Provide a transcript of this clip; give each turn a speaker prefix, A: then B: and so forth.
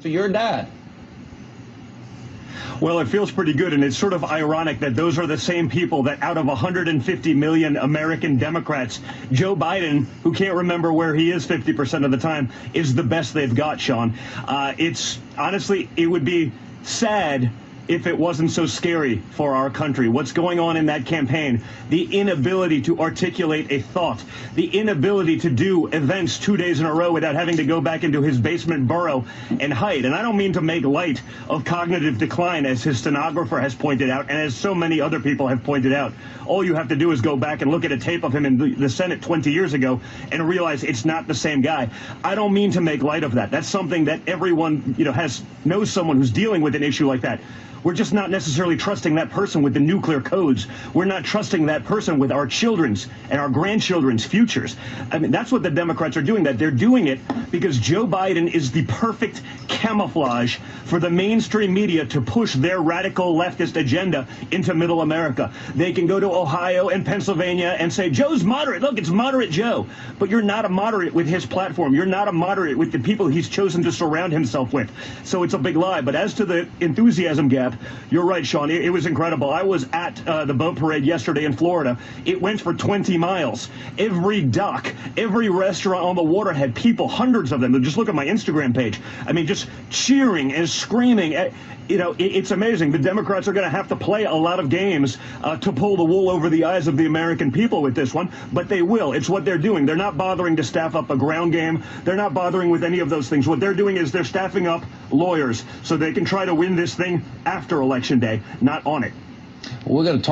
A: for your dad.
B: Well, it feels pretty good, and it's sort of ironic that those are the same people that out of 150 million American Democrats, Joe Biden, who can't remember where he is 50% of the time, is the best they've got, Sean. It's honestly, it would be sad if it wasn't so scary for our country. What's going on in that campaign, the inability to articulate a thought, the inability to do events 2 days in a row without having to go back into his basement burrow and hide. And I don't mean to make light of cognitive decline, as his stenographer has pointed out, and as so many other people have pointed out. All you have to do is go back and look at a tape of him in the Senate 20 years ago and realize it's not the same guy. I don't mean to make light of that. That's something that everyone, knows someone who's dealing with an issue like that. We're just not necessarily trusting that person with the nuclear codes. We're not trusting that person with our children's and our grandchildren's futures. I mean, that's what the Democrats are doing. That they're doing it because Joe Biden is the perfect camouflage for the mainstream media to push their radical leftist agenda into middle America. They can go to Ohio and Pennsylvania and say, Joe's moderate. Look, it's moderate Joe. But you're not a moderate with his platform. You're not a moderate with the people he's chosen to surround himself with. So it's a big lie. But as to the enthusiasm gap, you're right, Sean. It was incredible. I was at the boat parade yesterday in Florida. It went for 20 miles. Every dock, every restaurant on the water had people, hundreds of them. Just look at my Instagram page. I mean, just cheering and screaming. It's amazing. The Democrats are going to have to play a lot of games to pull the wool over the eyes of the American people with this one, but they will. It's what they're doing. They're not bothering to staff up a ground game. They're not bothering with any of those things. What they're doing is they're staffing up lawyers so they can try to win this thing after Election Day, not on it.
A: We're going to talk